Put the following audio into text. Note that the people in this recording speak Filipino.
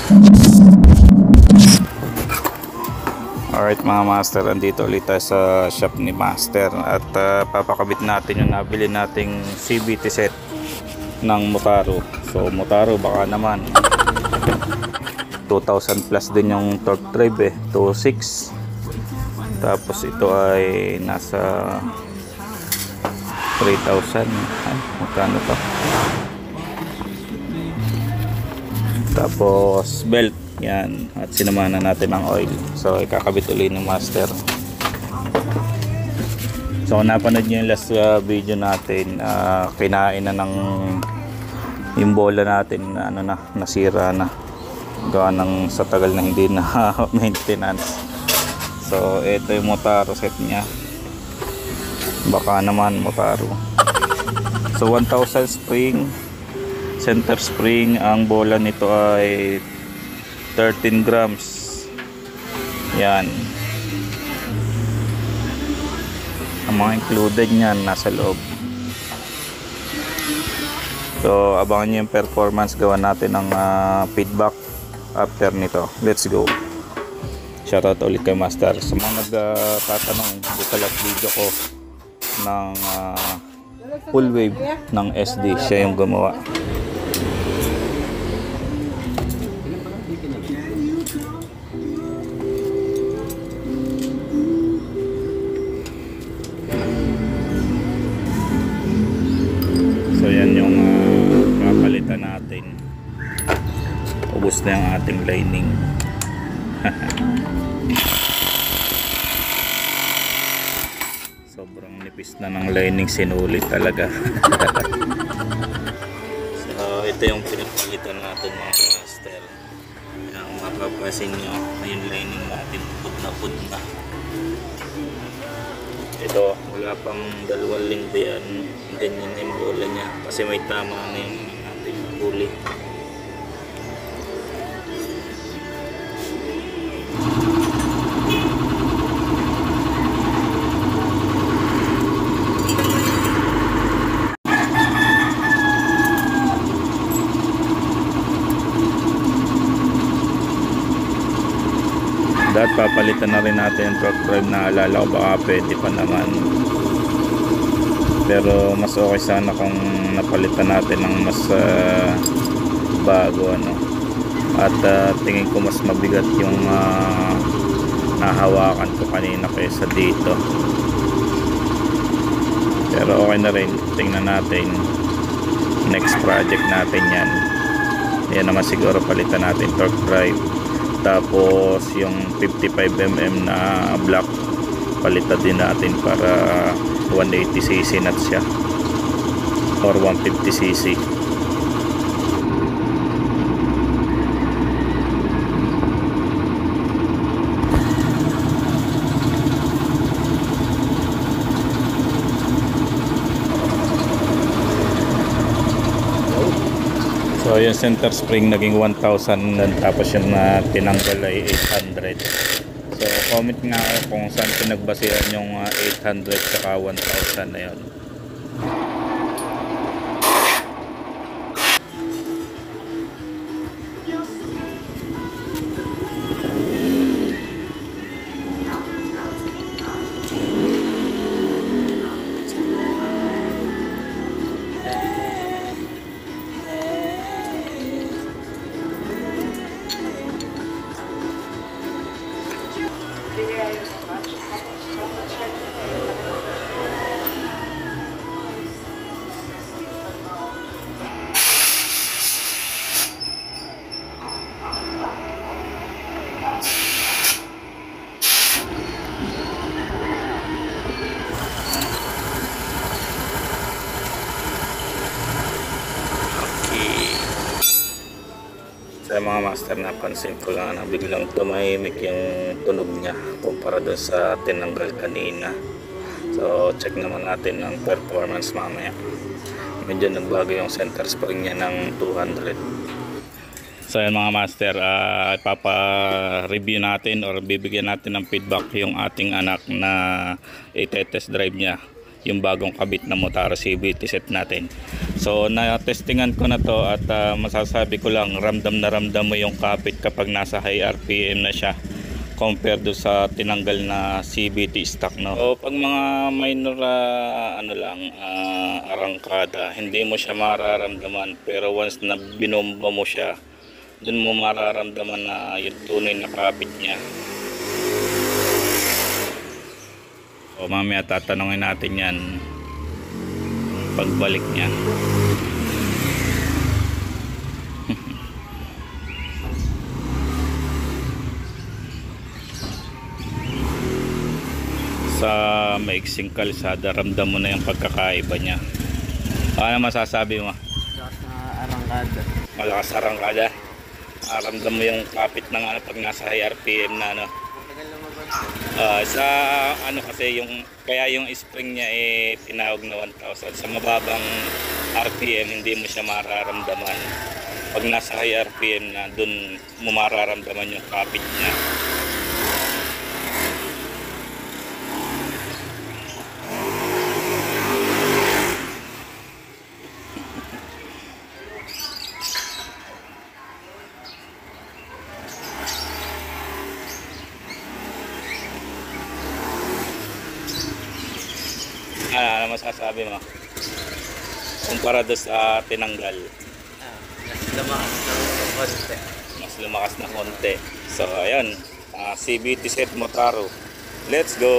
Alright mga master, andito ulit tayo sa shop ni master at papakabit natin yung nabili nating CVT set ng Motaro. So Motaro baka naman 2,000 plus din yung torque drive 2.6. Tapos ito ay nasa 3,000. Ay, magkano to? Tapos belt yan, at sinamahan natin ng oil. So ikakabit ulit ng master. So kung napanood nyo yung last video natin, kinain na ng yung bola natin na nasira na gawa ng sa tagal na hindi na maintenance. So ito yung Motaro set nya, baka naman Motaro. So 1,000 spring, center spring. Ang bola nito ay 13 grams. Yan. Ang mga included niyan nasa loob. So abangan nyo yung performance gawa natin ng feedback after nito. Let's go. Shoutout ulit kay master. Sa mga nagtatanong, dito last video ko ng full wave ng SD, siya yung gumawa. So yan yung papalitan natin. Ubos na yung ating lining. Sobrang nipis na ng lining, sinulit talaga. So ito yung pinapalitan natin mga master. Yung mapapasin nyo, yung lining natin pud na. Ito, wala pang 2 linggo yan. Ganyan na yung bola nya kasi may tama na yung ating huli. Dapat papalitan na rin natin yung torque drive. Naalala ko baka pwede pa naman, pero mas okay sana kung napalitan natin ng mas bago at tingin ko mas mabigat yung nahawakan ko kanina kaysa dito. Pero okay na rin, tingnan natin next project natin yan naman siguro palitan natin torque drive. Tapos yung 55mm na block palitan din natin para 180cc nut siya or 150cc. So yung center spring naging 1,000 tapos yung tinanggal ay 800. So comment nga ako kung saan pinagbasihan yung 800 saka 1,000 na yun. Sa mga master, napansin ko lang na biglang tumahimik yung tunog niya kumpara doon sa tinanggal kanina. So check naman natin ang performance mamaya. Medyo nagbago yung center spring niya ng 200. So yan mga master, ipapa-review natin or bibigyan natin ng feedback yung ating anak na i-test drive niya yung bagong kabit na Motaro CVT set natin. So na-testingan ko na to at masasabi ko lang, ramdam na ramdam mo yung kapit kapag nasa high RPM na siya compared do sa tinanggal na CVT stock, no. So pag mga minor arangkada, hindi mo siya mararamdaman, pero once na binomba mo siya, dun mo mararamdaman na yung tunay na kapit niya. So mamaya tatanungin natin yan pagbalik niya. Sa maiksing kalsada, ramdam mo na yung pagkakaiba niya. Ano masasabi mo? Lakas na arangkada. Malakas arangkada. Ramdam mo yung kapit ng pag nasa high RPM na ano. Matagal na mabang. Sa ano kasi yung kaya yung spring niya tinawag na 1,000. Sa mababang RPM hindi mo siya mararamdaman. Pag nasa high RPM na, dun mo mararamdaman yung kapit niya. Ano masasabi mo? Kumpara doon sa tinanggal. Mas lumakas na konti. Mas lumakas na konti. So, ayun. CVT set Motaro. Let's go!